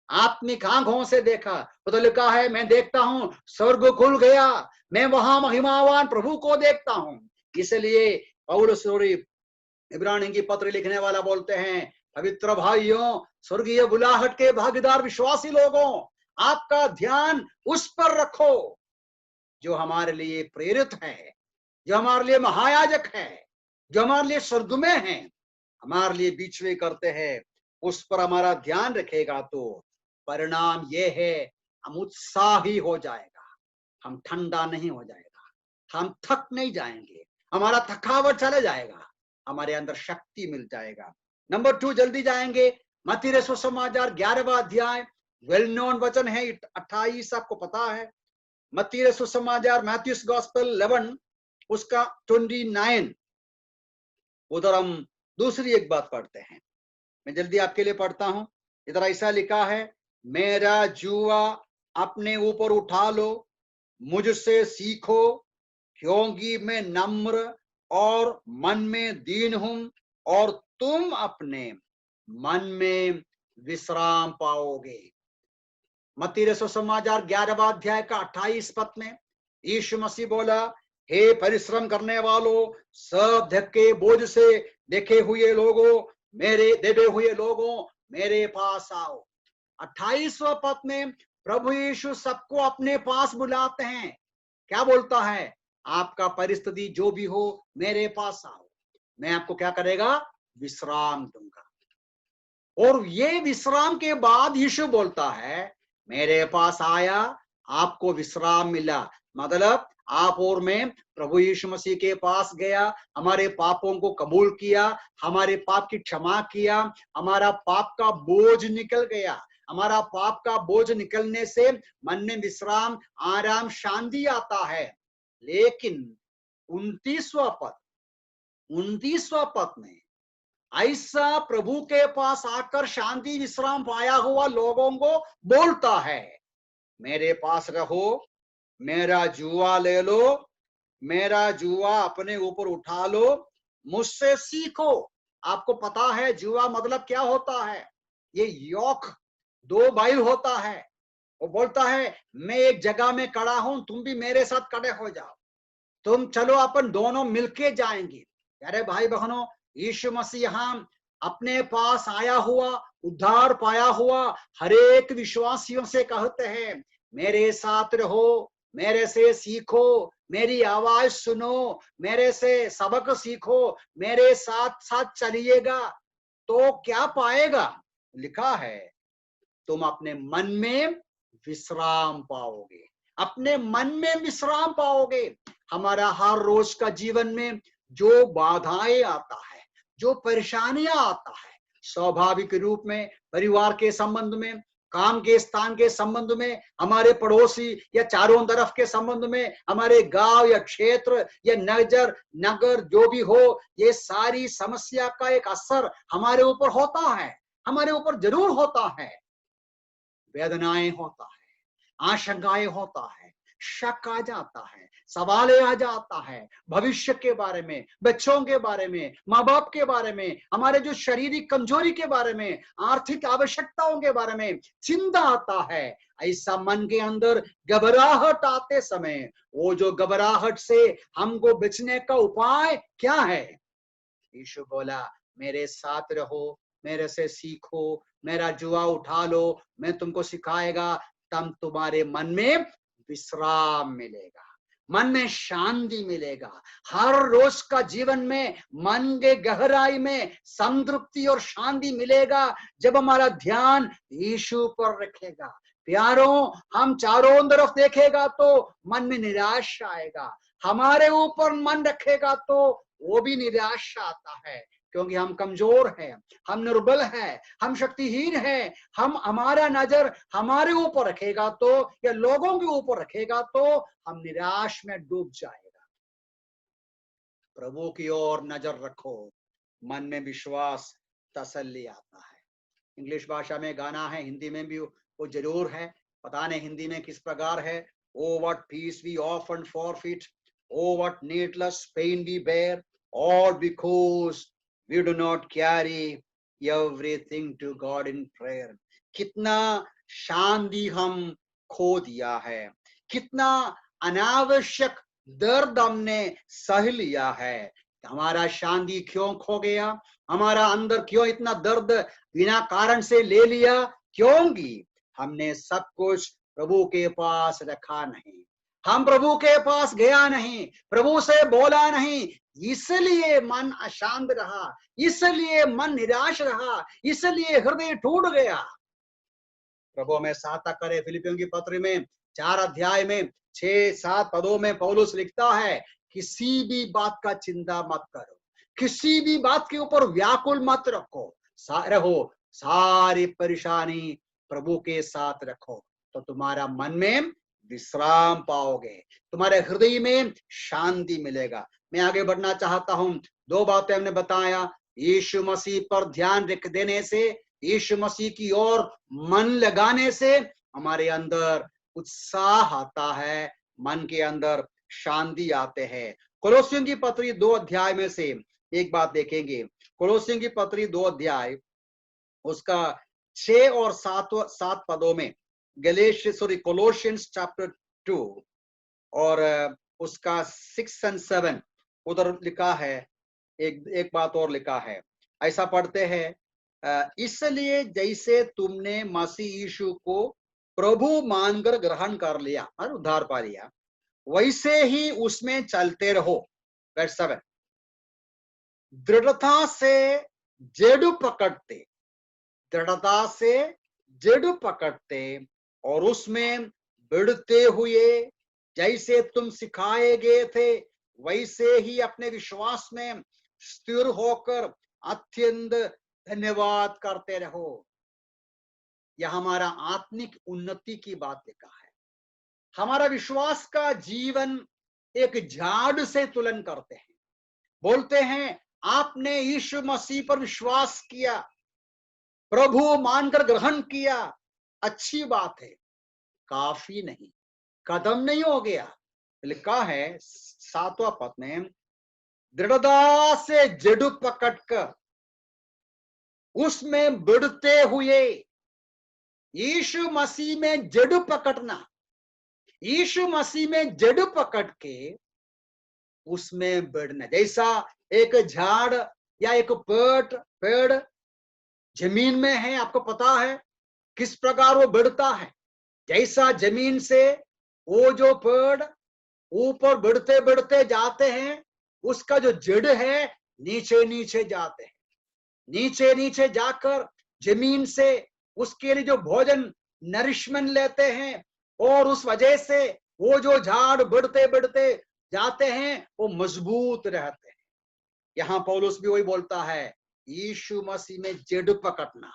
आत्मिक आंखों से देखा। तो लिखा है, मैं देखता हूं स्वर्ग खुल गया, मैं वहां महिमावान प्रभु को देखता हूं। इसलिए पौलुस इब्रानी की पत्र लिखने वाला बोलते हैं, पवित्र भाइयों, स्वर्गीय बुलाहट के भागीदार विश्वासी लोगों, आपका ध्यान उस पर रखो जो हमारे लिए प्रेरित है, जो हमारे लिए महायाजक है, जो हमारे लिए स्वर्ग में है, हमारे लिए बीच में करते हैं। उस पर हमारा ध्यान रखेगा तो परिणाम ये है, हम उत्साही हो जाएगा, हम ठंडा नहीं हो जाएगा, हम थक नहीं जाएंगे, हमारा थकावट चले जाएगा, हमारे अंदर शक्ति मिल जाएगा। नंबर 2 जल्दी जाएंगे। मत्ती रसूल समाचार 11वां अध्याय, वेल नोन वचन है 28, आपको पता है। मत्ती रसूल समाचार, मैथ्यूस गॉस्पेल 11 उसका 29। उधर हम दूसरी एक बात पढ़ते हैं, मैं जल्दी आपके लिए पढ़ता हूं। इधर ऐसा लिखा है, मेरा जुआ अपने ऊपर उठा लो, मुझसे सीखो, क्योंकि मैं नम्र और मन में दीन हूं, और तुम अपने मन में विश्राम पाओगे। मत्ती रसूल समाचार 11वां अध्याय का 28 पद में यीशु मसीह बोला, हे परिश्रम करने वालों, सब धक्के बोझ से देखे हुए लोगों, देवे हुए लोगों, मेरे पास आओ। 28वां पद में प्रभु यीशु सबको अपने पास बुलाते हैं। क्या बोलता है? आपका परिस्थिति जो भी हो, मेरे पास आओ, मैं आपको क्या करेगा? विश्राम दूंगा। और ये विश्राम के बाद यीशु बोलता है, मेरे पास आया, आपको विश्राम मिला। मतलब आप और मैं प्रभु यीशु मसीह के पास गया, हमारे पापों को कबूल किया, हमारे पाप की क्षमा किया, हमारा पाप का बोझ निकल गया। हमारा पाप का बोझ निकलने से मन में विश्राम, आराम, शांति आता है। लेकिन 29वां पद में ऐसा प्रभु के पास आकर शांति विश्राम पाया हुआ लोगों को बोलता है, मेरे पास रहो, मेरा जुआ ले लो, मेरा जुआ अपने ऊपर उठा लो, मुझसे सीखो। आपको पता है जुआ मतलब क्या होता है? ये योक, 2 बैल होता है। वो बोलता है, मैं एक जगह में खड़ा हूं, तुम भी मेरे साथ खड़े हो जाओ, तुम चलो, अपन दोनों मिलके जाएंगे। अरे भाई बहनों, यीशु मसीह यहां अपने पास आया हुआ, उद्धार पाया हुआ हरेक विश्वासियों से कहते हैं, मेरे साथ रहो, मेरे से सीखो, मेरी आवाज सुनो, मेरे से सबक सीखो, मेरे साथ साथ चलिएगा तो क्या पाएगा? लिखा है, तुम अपने मन में विश्राम पाओगे, अपने मन में विश्राम पाओगे। हमारा हर रोज का जीवन में जो बाधाएं आता है, जो परेशानियां आता है, स्वाभाविक रूप में परिवार के संबंध में, काम के स्थान के संबंध में, हमारे पड़ोसी या चारों तरफ के संबंध में, हमारे गांव या क्षेत्र या नगर जो भी हो, ये सारी समस्या का एक असर हमारे ऊपर होता है, हमारे ऊपर जरूर होता है। वेदनाएं होता है, आशंकाएं होता है, शक आ जाता है, सवाल आ जाता है, भविष्य के बारे में, बच्चों के बारे में, माँ बाप के बारे में, हमारे जो शारीरिक कमजोरी के बारे में, आर्थिक आवश्यकताओं के बारे में चिंता आता है। ऐसा मन के अंदर घबराहट आते समय, वो जो घबराहट से हमको बचने का उपाय क्या है? यीशु बोला, मेरे साथ रहो, मेरे से सीखो, मेरा जुआ उठा लो, मैं तुमको सिखाएगा, तब तुम्हारे मन में विश्राम मिलेगा, मन में शांति मिलेगा। हर रोज का जीवन में मन के गहराई में संतृप्ति और शांति मिलेगा जब हमारा ध्यान यीशु पर रखेगा। प्यारों, हम चारों तरफ देखेगा तो मन में निराशा आएगा, हमारे ऊपर मन रखेगा तो वो भी निराशा आता है, क्योंकि हम कमजोर हैं, हम निर्बल हैं, हम शक्तिहीन हैं। हम हमारा नजर हमारे ऊपर रखेगा तो, या लोगों के ऊपर रखेगा तो हम निराश में डूब जाएगा। प्रभु की ओर नजर रखो, मन में विश्वास, तसल्ली आता है। इंग्लिश भाषा में गाना है, हिंदी में भी वो जरूर है, पता नहीं हिंदी में किस प्रकार है। O what peace we often forfeit, O what needless pain we bear, all because we do not carry everything to God in prayer। कितना शांति हम खो दिया है, कितना अनावश्यक दर्द हमने सह लिया है। हमारा शांति क्यों खो गया? हमारा अंदर क्यों इतना दर्द बिना कारण से ले लिया? क्योंकि हमने सब कुछ प्रभु के पास रखा नहीं, हम प्रभु के पास गया नहीं, प्रभु से बोला नहीं, इसलिए मन अशांत रहा, इसलिए मन निराश रहा, इसलिए हृदय टूट गया। प्रभु हमें सहायता करे। फिलिपियों की पत्र में 4 अध्याय में 6-7 पदों में पौलुस लिखता है, किसी भी बात का चिंता मत करो, किसी भी बात के ऊपर व्याकुल मत रहो, सारी परेशानी प्रभु के साथ रखो, तो तुम्हारा मन में विश्राम पाओगे, तुम्हारे हृदय में शांति मिलेगा। मैं आगे बढ़ना चाहता हूं। 2 बातें हमने बताया, यीशु मसीह पर ध्यान रख देने से, यीशु मसीह की ओर मन लगाने से हमारे अंदर उत्साह आता है, मन के अंदर शांति आते हैं। कोलोसियों की पत्री 2 अध्याय में से एक बात देखेंगे। कोलोसियों की पत्री 2 अध्याय उसका 6 और 7 पदों में, कोलोशियंस चैप्टर 2 और उसका 6 और 7 उधर लिखा है, एक बात और लिखा है, ऐसा पढ़ते हैं, इसलिए जैसे तुमने मसीह यीशु को प्रभु मानकर ग्रहण कर लिया और उद्धार पा लिया, वैसे ही उसमें चलते रहो। वर्स 7, दृढ़ता से जड़ पकड़ते, दृढ़ता से जड़ पकड़ते और उसमें बढ़ते हुए, जैसे तुम सिखाए गए थे वैसे ही अपने विश्वास में स्थिर होकर अत्यंत धन्यवाद करते रहो। यह हमारा आत्मिक उन्नति की बात लिखा है। हमारा विश्वास का जीवन एक झाड़ से तुलन करते हैं, बोलते हैं आपने यीशु मसीह पर विश्वास किया, प्रभु मानकर ग्रहण किया, अच्छी बात है, काफी नहीं, कदम नहीं हो गया। लिखा है 7वां पद में, दृढ़ता से जड़ पकड़कर उसमें बढ़ते हुए, यीशु मसीह में जड़ पकड़ना, यीशु मसीह में जड़ पकड़ के उसमें बढ़ना। जैसा एक झाड़ या एक पेड़ जमीन में है, आपको पता है किस प्रकार वो बढ़ता है। जैसा जमीन से वो जो पेड़ ऊपर बढ़ते बढ़ते जाते हैं, उसका जो जड़ है नीचे नीचे जाते हैं, नीचे नीचे जाकर जमीन से उसके लिए जो भोजन नरिशमेंट लेते हैं, और उस वजह से वो जो झाड़ बढ़ते बढ़ते जाते हैं वो मजबूत रहते हैं। यहां पौलुस भी वही बोलता है, यीशु मसीह में जड़ पकड़ना,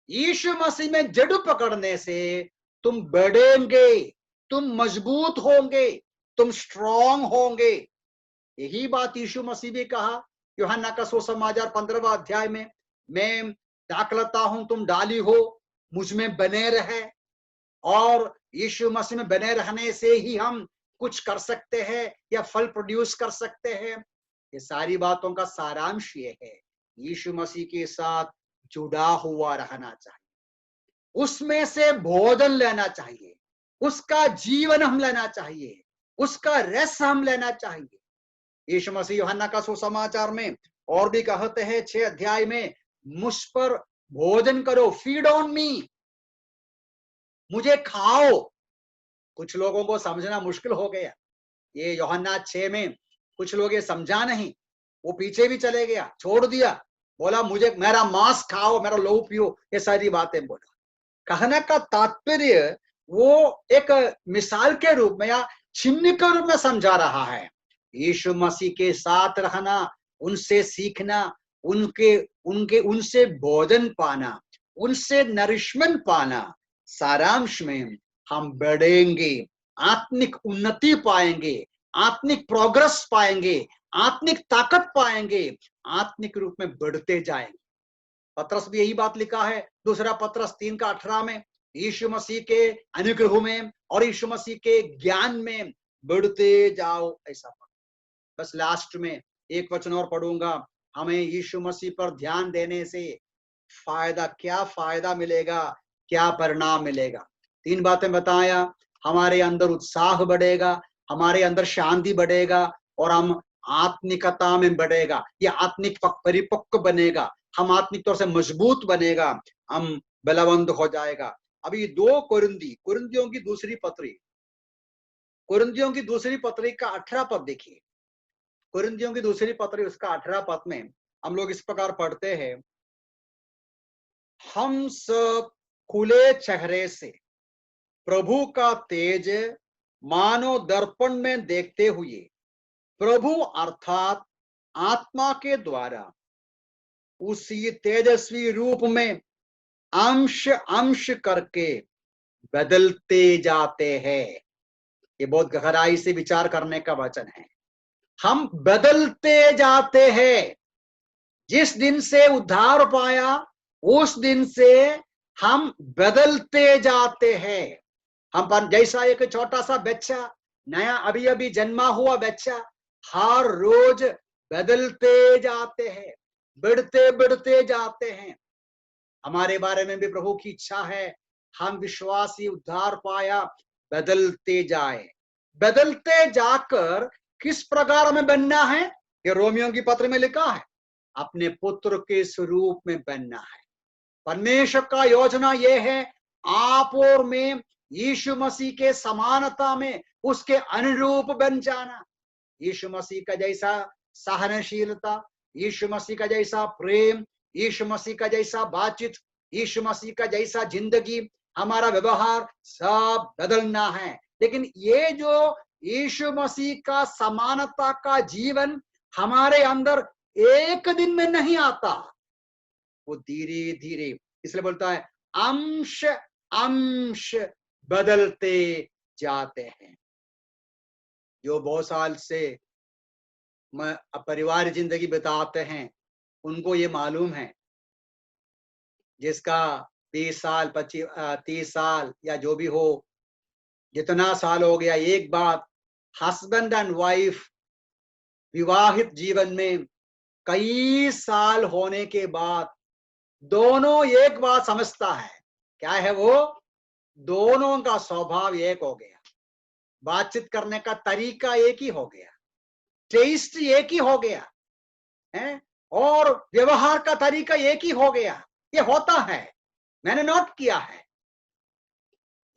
यीशु मसीह में जड़ पकड़ने से तुम बढ़ेंगे, तुम मजबूत होंगे, तुम स्ट्रांग होंगे। यही बात यीशु मसीह भी कहा यूहन्ना का सुसमाचार 15वां अध्याय में, मैं दाखलता हूं तुम डाली हो, मुझ में बने रहे। और यीशु मसीह में बने रहने से ही हम कुछ कर सकते हैं या फल प्रोड्यूस कर सकते हैं। ये सारी बातों का सारांश ये है, यीशु मसीह के साथ जुड़ा हुआ रहना चाहिए, उसमें से भोजन लेना चाहिए, उसका जीवन हम लेना चाहिए, उसका रस हम लेना चाहिए। यीशु मसीह यूहन्ना का सुसमाचार में और भी कहते हैं 6 अध्याय में, मुझ पर भोजन करो, फीड ऑन मी, मुझे खाओ। कुछ लोगों को समझना मुश्किल हो गया, ये यूहन्ना 6 में कुछ लोग ये समझा नहीं, वो पीछे भी चले गया, छोड़ दिया, बोला मुझे मेरा मांस खाओ, मेरा लहू पियो, ये सारी बातें बोला। कहने का तात्पर्य वो एक मिसाल के रूप में या चिन्ह के रूप में समझा रहा है। यीशु मसीह के साथ रहना, उनसे सीखना, उनसे भोजन पाना, उनसे नरिशमेंट पाना, सारांश में हम बढ़ेंगे, आत्मिक उन्नति पाएंगे, आत्मिक प्रोग्रेस पाएंगे, आत्मिक ताकत पाएंगे, आत्मिक रूप में बढ़ते जाएंगे। पत्रस भी यही बात लिखा है, दूसरा पत्रस 3:18 में, यीशु मसीह के अनुग्रह में और यीशु मसीह के ज्ञान में बढ़ते जाओ, ऐसा। बस लास्ट में एक वचन और पढ़ूंगा, हमें यीशु मसीह पर ध्यान देने से फायदा, क्या फायदा मिलेगा, क्या परिणाम मिलेगा। 3 बातें बताया, हमारे अंदर उत्साह बढ़ेगा, हमारे अंदर शांति बढ़ेगा, और हम आत्मिकता में बढ़ेगा, ये आत्मिक परिपक्व बनेगा, हम आत्मिक तौर से मजबूत बनेगा, हम बलवंत हो जाएगा। अभी 2 कुरिन्थियों की दूसरी पत्री, कुरिन्थियों की दूसरी पत्री का 18 पद देखिए। कुरिन्थियों की दूसरी पत्री उसका 18 पद में हम लोग इस प्रकार पढ़ते हैं, हम सब खुले चेहरे से प्रभु का तेज मानो दर्पण में देखते हुए प्रभु अर्थात आत्मा के द्वारा उसी तेजस्वी रूप में अंश अंश करके बदलते जाते हैं। ये बहुत गहराई से विचार करने का वचन है। हम बदलते जाते हैं। जिस दिन से उद्धार पाया उस दिन से हम बदलते जाते हैं। हम पर जैसा एक छोटा सा बच्चा, नया अभी अभी जन्मा हुआ बच्चा, हर रोज बदलते जाते हैं, बढ़ते बढ़ते जाते हैं। हमारे बारे में भी प्रभु की इच्छा है, हम विश्वासी उद्धार पाया बदलते जाए। बदलते जाकर किस प्रकार में बनना है, ये रोमियो की पत्र में लिखा है, अपने पुत्र के स्वरूप में बनना है। परमेश्वर का योजना यह है, आप और मैं यीशु मसीह के समानता में उसके अनुरूप बन जाना। यीशु मसीह का जैसा सहनशीलता, यीशु मसीह का जैसा प्रेम, यीशु मसीह का जैसा बातचीत, यीशु मसीह का जैसा जिंदगी, हमारा व्यवहार सब बदलना है। लेकिन ये जो यीशु मसीह का समानता का जीवन हमारे अंदर एक दिन में नहीं आता, वो धीरे धीरे, इसलिए बोलता है अंश अंश बदलते जाते हैं। जो बहुत साल से परिवार जिंदगी बिताते हैं उनको ये मालूम है, जिसका 20 साल 25 30 साल या जो भी हो, जितना साल हो गया, एक बात, हस्बैंड एंड वाइफ विवाहित जीवन में कई साल होने के बाद दोनों एक बात समझता है। क्या है वो? दोनों का स्वभाव एक हो गया, बातचीत करने का तरीका एक ही हो गया, टेस्ट एक ही हो गया है, और व्यवहार का तरीका एक ही हो गया। ये होता है, मैंने नोट किया है।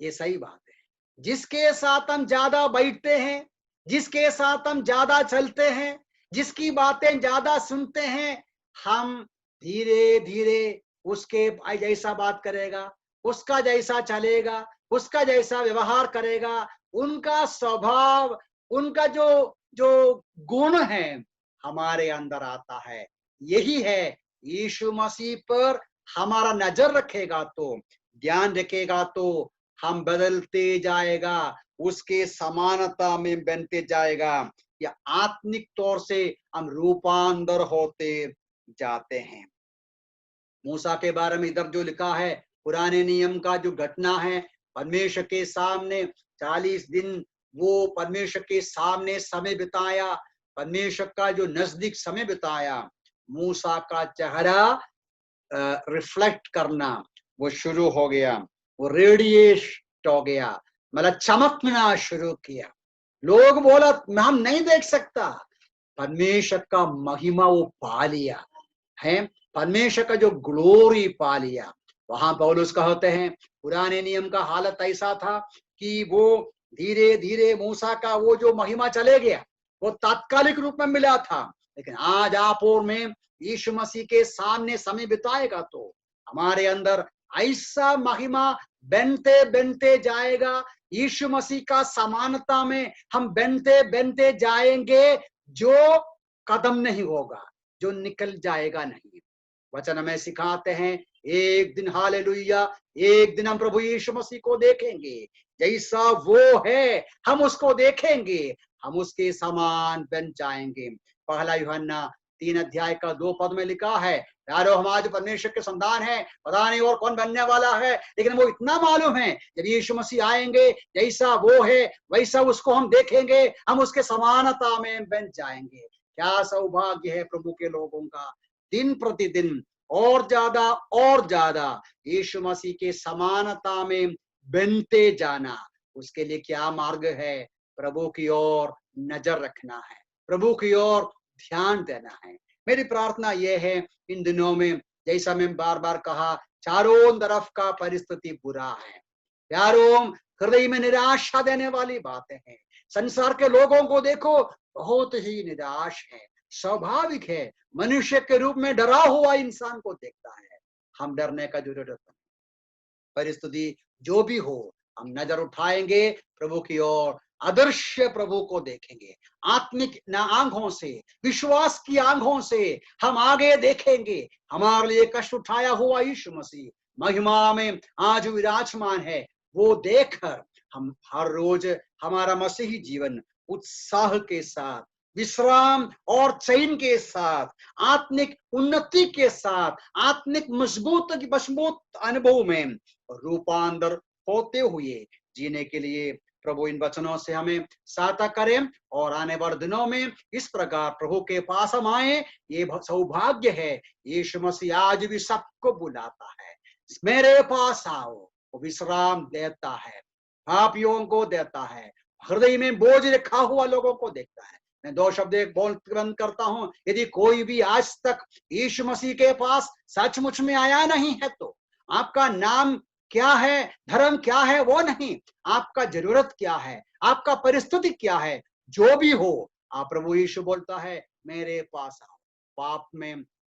ये सही बात है। जिसके साथ हम ज्यादा बैठते हैं, जिसके साथ हम ज्यादा चलते हैं, जिसकी बातें ज्यादा सुनते हैं, हम धीरे धीरे उसके जैसा बात करेगा, उसका जैसा चलेगा, उसका जैसा व्यवहार करेगा, उनका स्वभाव, उनका जो जो गुण है हमारे अंदर आता है। यही है, यीशु मसीह पर हमारा नजर रखेगा तो, ध्यान रखेगा तो हम बदलते जाएगा, उसके समानता में बनते जाएगा, या आत्मिक तौर से हम रूपांतर होते जाते हैं। मूसा के बारे में इधर जो लिखा है, पुराने नियम का जो घटना है, परमेश्वर के सामने 40 दिन वो परमेश्वर के सामने समय बिताया, परमेश्वर का जो नजदीक समय बिताया, मूसा का चेहरा रिफ्लेक्ट करना वो शुरू हो गया, वो रेडिएट हो गया, मतलब चमकना शुरू किया। लोग बोला हम नहीं देख सकता, परमेश्वर का महिमा वो पा लिया है, परमेश्वर का जो ग्लोरी पा लिया। वहां पौलुस कहते हैं पुराने नियम का हालत ऐसा था कि वो धीरे धीरे मूसा का वो जो महिमा चले गया, वो तात्कालिक रूप में मिला था। लेकिन आज आप और मैं यीशु मसीह के सामने समय बिताएगा तो हमारे अंदर ऐसा महिमा बनते बनते जाएगा, यीशु मसीह का समानता में हम बनते बनते जाएंगे, जो कदम नहीं होगा, जो निकल जाएगा नहीं। वचन हमें सिखाते हैं, एक दिन हालेलुया, एक दिन हम प्रभु यीशु मसीह को देखेंगे, जैसा वो है हम उसको देखेंगे, हम उसके समान बन जाएंगे। पहला यूहन्ना 3 अध्याय का 2 पद में लिखा है, यारो हम आज परमेश्वर के संतान है, पता नहीं और कौन बनने वाला है, लेकिन वो इतना मालूम है जब यीशु मसीह आएंगे, जैसा वो है वैसा उसको हम देखेंगे, हम उसके समानता में बन जाएंगे। क्या सौभाग्य है प्रभु के लोगों का, दिन प्रतिदिन और ज्यादा यीशु मसीह के समानता में बनते जाना। उसके लिए क्या मार्ग है? प्रभु की ओर नजर रखना है, प्रभु की ओर ध्यान देना है। मेरी प्रार्थना यह है इन दिनों में, जैसा मैं बार बार कहा, चारों तरफ का परिस्थिति बुरा है। प्यारों, हृदय में निराशा देने वाली बातें हैं। संसार के लोगों को देखो, बहुत ही निराश है। स्वाभाविक है, मनुष्य के रूप में डरा हुआ इंसान को देखता है। हम डरने का जरूरत नहीं। परिस्थिति जो भी हो, हम नजर उठाएंगे प्रभु की ओर, अदृश्य प्रभु को देखेंगे। आत्मिक आंखों से, विश्वास की आंखों से हम आगे देखेंगे। हमारे लिए कष्ट उठाया हुआ यीशु मसीह महिमा में आज विराजमान है। वो देखकर हम हर रोज हमारा मसीही जीवन उत्साह के साथ, विश्राम और चैन के साथ, आत्मिक उन्नति के साथ, आत्मिक मजबूत अनुभव में रूपांतर होते हुए जीने के लिए प्रभु इन वचनों से हमें सहायता करें। और आने वाले दिनों में इस प्रकार प्रभु के पास हम आए, ये सौभाग्य है। यीशु मसीह आज भी सबको बुलाता है, मेरे पास आओ। वो विश्राम देता है, पापियों को देता है, हृदय में बोझ रखा हुआ लोगों को देखता है। मैं दो शब्द एक बोल बंद करता हूं। यदि कोई भी आज तक यीशु मसीह के पास सचमुच में आया नहीं है, तो आपका नाम क्या है, धर्म क्या है वो नहीं, आपका जरूरत क्या है, आपका परिस्थिति क्या है, जो भी हो, आप प्रभु यीशु बोलता है मेरे पास आओ।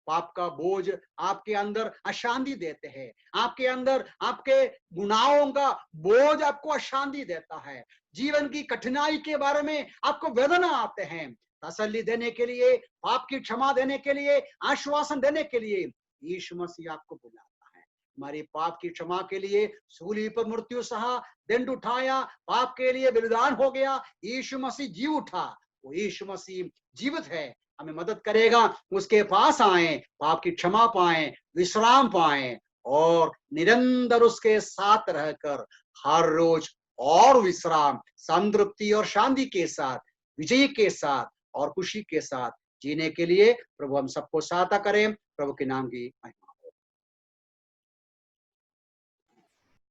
पाप का बोझ आपके अंदर अशांति देते हैं, आपके अंदर आपके गुनाहों का बोझ आपको अशांति देता है, जीवन की कठिनाई के बारे में आपको वेदना आते हैं। तसल्ली देने के लिए, पाप की क्षमा देने के लिए, आश्वासन देने के लिए यीशु मसीह आपको बुलाता है। हमारी पाप की क्षमा के लिए सूली पर मृत्यु सहा, दंड उठाया, पाप के लिए बलिदान हो गया, यीशु मसीह जी उठा। वो यीशु मसीह जीवित है, हमें मदद करेगा। उसके पास आए, पाप की क्षमा पाएं, विश्राम पाएं और निरंतर उसके साथ रहकर हर रोज और विश्राम, संतृप्ति और शांति के साथ, विजय के साथ और खुशी के साथ जीने के लिए प्रभु हम सबको सहायता करें। प्रभु के नाम की महिमा।